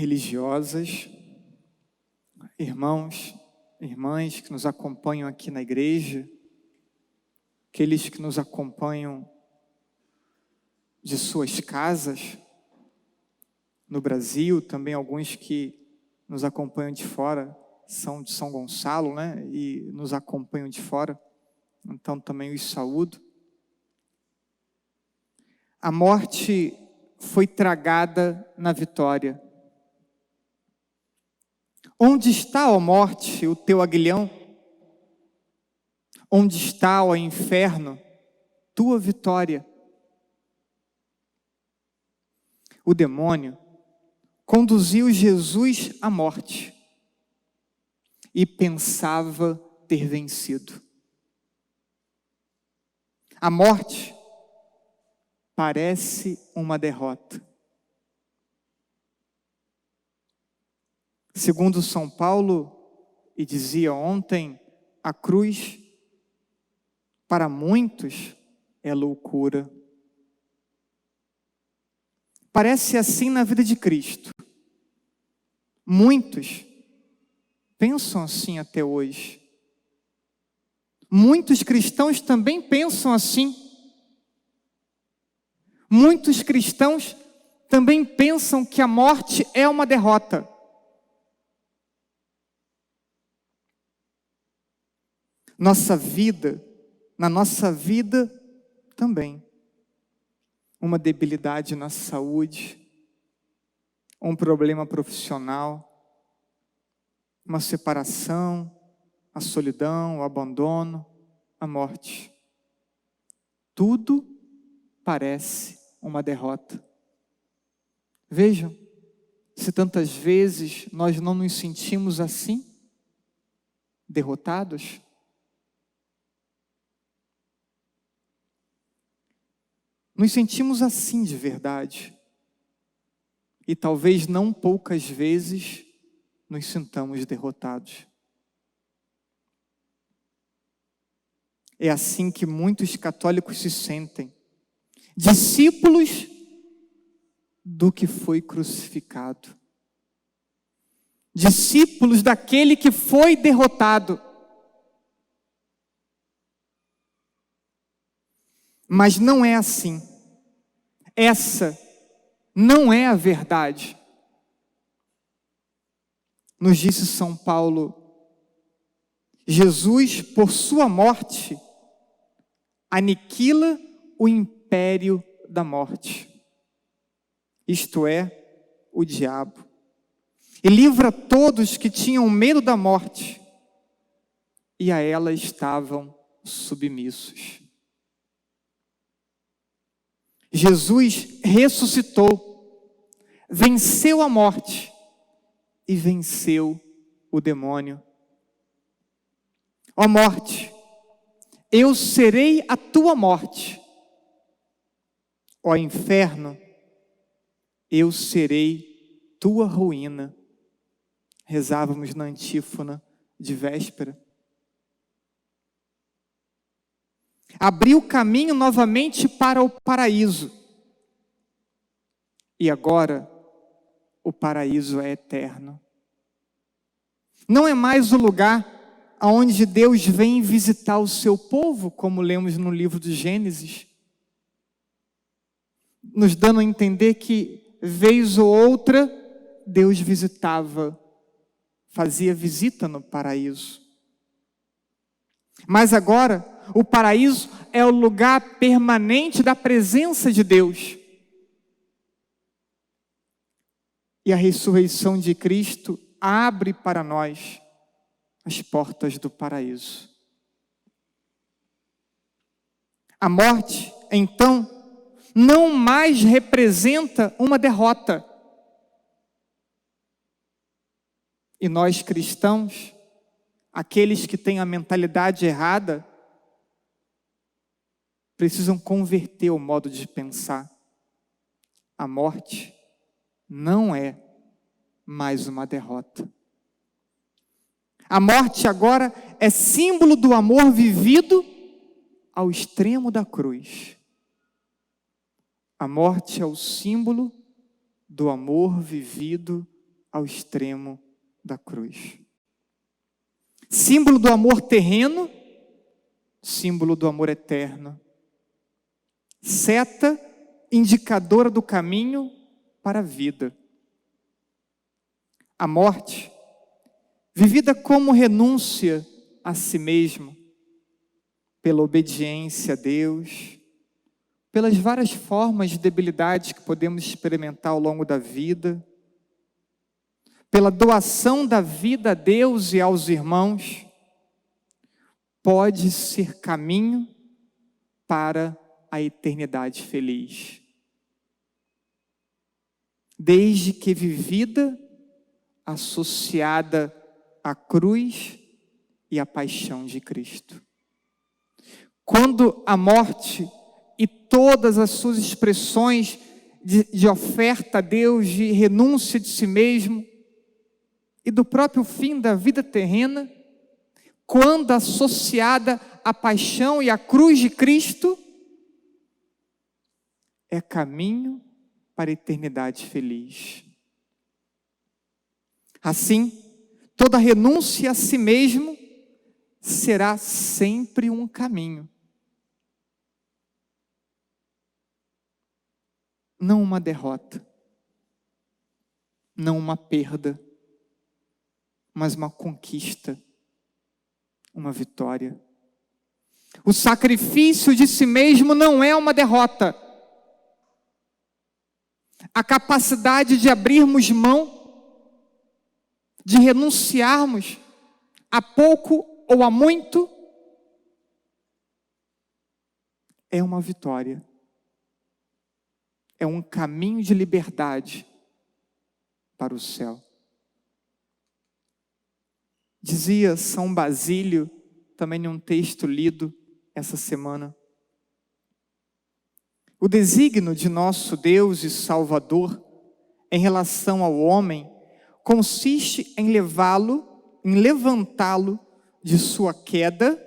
religiosas, irmãos, irmãs que nos acompanham aqui na igreja, aqueles que nos acompanham de suas casas, no Brasil, também alguns que nos acompanham de fora, são de São Gonçalo, né? E nos acompanham de fora, então também os saúdo. A morte foi tragada na vitória. Onde está, ó morte, o teu aguilhão? Onde está, ó inferno, tua vitória? O demônio conduziu Jesus à morte e pensava ter vencido. A morte parece uma derrota. Segundo São Paulo, e dizia ontem, a cruz, para muitos, é loucura. Parece assim na vida de Cristo. Muitos pensam assim até hoje. Muitos cristãos também pensam assim. Muitos cristãos também pensam que a morte é uma derrota. Na nossa vida também. Uma debilidade na saúde, um problema profissional, uma separação, a solidão, o abandono, a morte. Tudo parece uma derrota. Vejam, se tantas vezes nós não nos sentimos assim, derrotados. Nos sentimos assim de verdade. E talvez não poucas vezes nos sintamos derrotados. É assim que muitos católicos se sentem. Discípulos do que foi crucificado. Discípulos daquele que foi derrotado. Mas não é assim. Essa não é a verdade. Nos disse São Paulo, Jesus, por sua morte, aniquila o império da morte. Isto é, o diabo. E livra todos que tinham medo da morte e a ela estavam submissos. Jesus ressuscitou, venceu a morte e venceu o demônio. Ó morte, eu serei a tua morte. Ó inferno, eu serei tua ruína. Rezávamos na antífona de véspera. Abriu caminho novamente para o paraíso. E agora, o paraíso é eterno. Não é mais o lugar onde Deus vem visitar o seu povo, como lemos no livro de Gênesis, nos dando a entender que, vez ou outra, Deus visitava, fazia visita no paraíso. Mas agora, o paraíso é o lugar permanente da presença de Deus. E a ressurreição de Cristo abre para nós as portas do paraíso. A morte, então, não mais representa uma derrota. E nós cristãos, aqueles que têm a mentalidade errada, precisam converter o modo de pensar. A morte não é mais uma derrota. A morte agora é símbolo do amor vivido ao extremo da cruz. A morte é o símbolo do amor vivido ao extremo da cruz. Símbolo do amor terreno, símbolo do amor eterno. Seta indicadora do caminho para a vida. A morte, vivida como renúncia a si mesmo, pela obediência a Deus, pelas várias formas de debilidade que podemos experimentar ao longo da vida, pela doação da vida a Deus e aos irmãos, pode ser caminho para a eternidade feliz. Desde que vivida, associada à cruz e à paixão de Cristo. Quando a morte e todas as suas expressões de oferta a Deus, de renúncia de si mesmo e do próprio fim da vida terrena, quando associada à paixão e à cruz de Cristo, é caminho para a eternidade feliz. Assim, toda renúncia a si mesmo será sempre um caminho. Não uma derrota, não uma perda, mas uma conquista, uma vitória. O sacrifício de si mesmo não é uma derrota. A capacidade de abrirmos mão, de renunciarmos a pouco ou a muito, é uma vitória. É um caminho de liberdade para o céu. Dizia São Basílio, também em um texto lido essa semana: o desígnio de nosso Deus e Salvador em relação ao homem consiste em levantá-lo de sua queda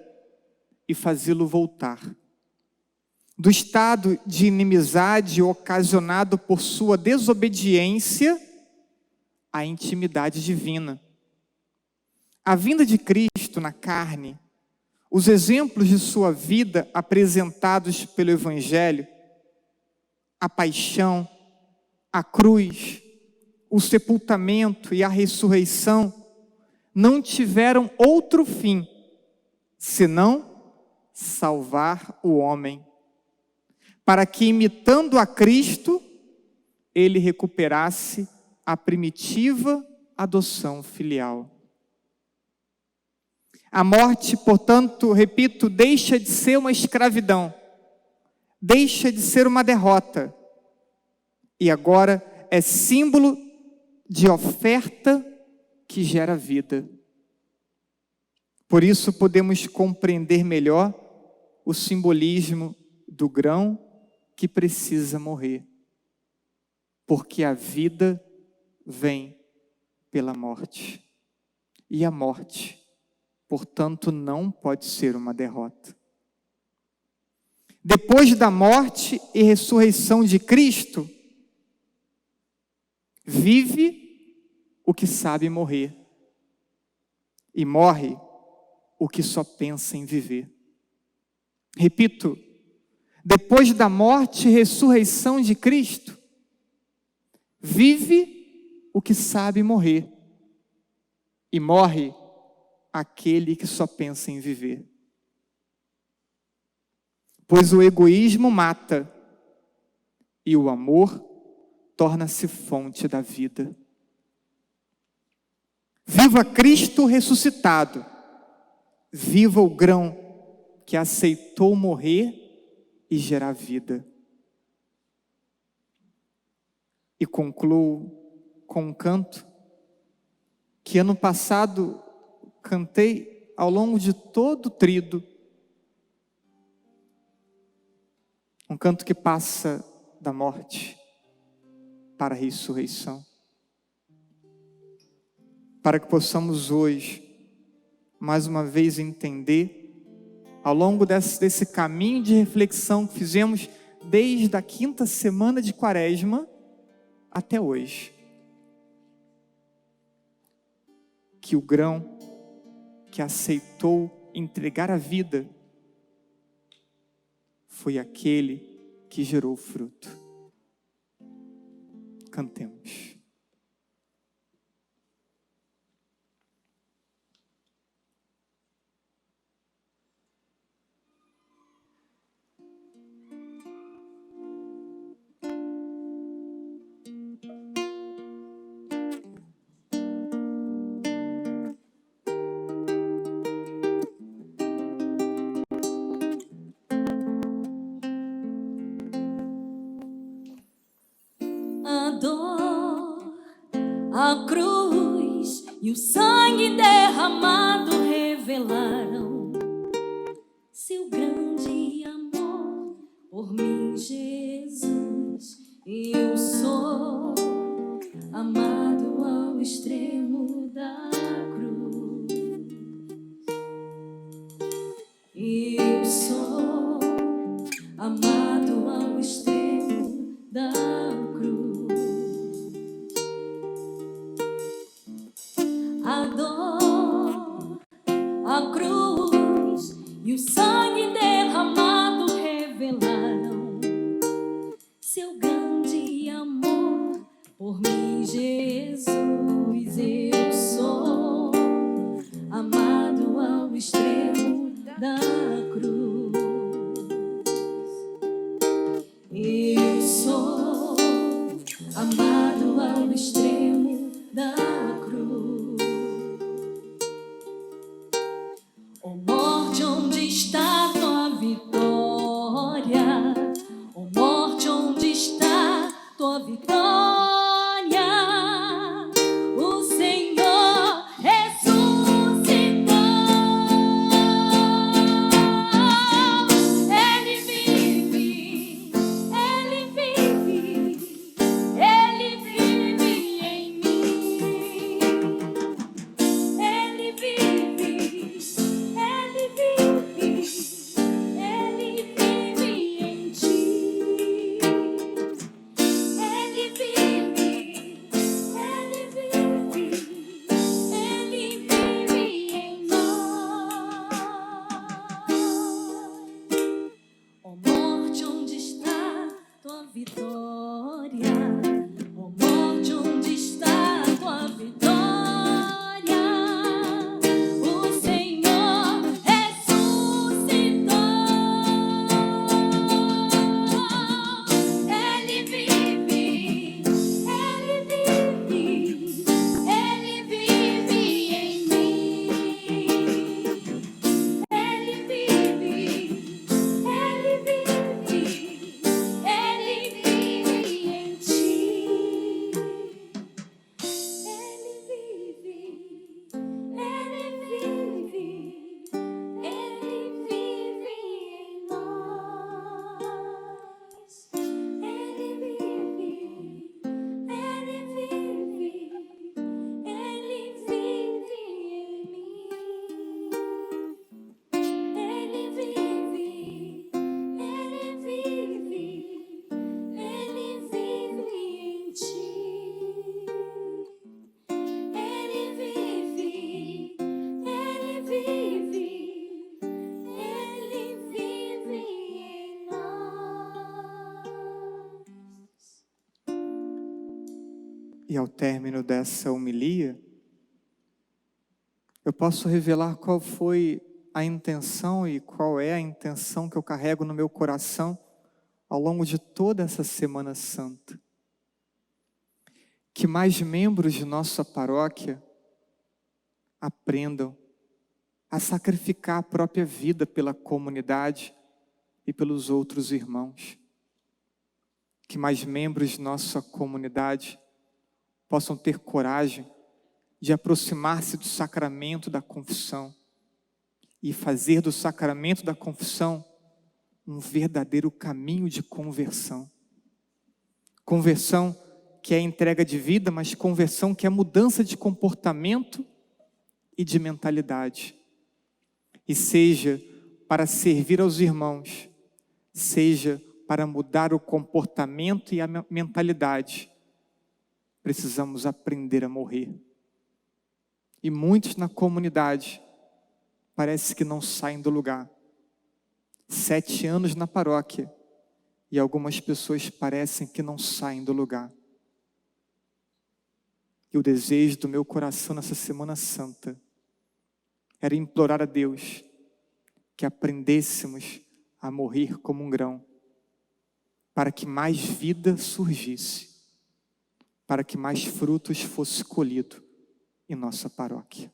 e fazê-lo voltar do estado de inimizade ocasionado por sua desobediência à intimidade divina. A vinda de Cristo na carne, os exemplos de sua vida apresentados pelo Evangelho, a paixão, a cruz, o sepultamento e a ressurreição não tiveram outro fim, senão salvar o homem, para que, imitando a Cristo, ele recuperasse a primitiva adoção filial. A morte, portanto, repito, deixa de ser uma escravidão, deixa de ser uma derrota, e agora é símbolo de oferta que gera vida. Por isso podemos compreender melhor o simbolismo do grão que precisa morrer, porque a vida vem pela morte, e a morte, portanto, não pode ser uma derrota. Depois da morte e ressurreição de Cristo, vive o que sabe morrer, e morre o que só pensa em viver. Repito, depois da morte e ressurreição de Cristo, vive o que sabe morrer, e morre aquele que só pensa em viver. Pois o egoísmo mata, e o amor torna-se fonte da vida. Viva Cristo ressuscitado, viva o grão que aceitou morrer e gerar vida. E concluo com um canto que ano passado cantei ao longo de todo o tríduo. Um canto que passa da morte para a ressurreição. Para que possamos hoje, mais uma vez, entender, ao longo desse caminho de reflexão que fizemos desde a 5ª semana de Quaresma até hoje, que o grão que aceitou entregar a vida foi aquele que gerou fruto. Cantemos. A dor, a cruz e o sangue derramado revelaram seu grande amor por mim, Jesus. Eu sou amado ao extremo da cruz. Eu sou amado ao extremo da cruz. A dor, a cruz e o sangue derramado revelaram seu grande amor por mim, Jesus. Eu sou amado ao extremo da cruz. Eu sou amado ao extremo da cruz. Ó morte, onde está tua vitória? Ó morte, onde está tua vitória? O Senhor ressuscitou. Ele vive, Ele vive, Ele vive em mim. Ele vive, Ele vive, Ele vive em ti. Ele vive, Ele vive, Ele vive em nós. Ó morte, onde está tua vitória? Ó morte, onde está tua vitória? O Senhor ressuscitou. Ele vive, Ele vive, Ele vive em mim. Ele vive, Ele vive, Ele vive em ti. Ele vive, Ele vive, Ele vive em nós. Ele vive, Ele vive, Ele vive em mim. Ele vive, Ele vive, Ele vive em ti. Ele vive, Ele vive, Ele vive em nós. E ao término dessa homilia, eu posso revelar qual foi a intenção e qual é a intenção que eu carrego no meu coração ao longo de toda essa Semana Santa. Que mais membros de nossa paróquia aprendam a sacrificar a própria vida pela comunidade e pelos outros irmãos. Que mais membros de nossa comunidade possam ter coragem de aproximar-se do sacramento da confissão e fazer do sacramento da confissão um verdadeiro caminho de conversão. Conversão que é entrega de vida, mas conversão que é mudança de comportamento e de mentalidade. E seja para servir aos irmãos, seja para mudar o comportamento e a mentalidade, precisamos aprender a morrer. E muitos na comunidade parece que não saem do lugar. 7 anos na paróquia e algumas pessoas parecem que não saem do lugar. E o desejo do meu coração nessa Semana Santa era implorar a Deus que aprendêssemos a morrer como um grão, para que mais vida surgisse, para que mais frutos fosse colhido em nossa paróquia.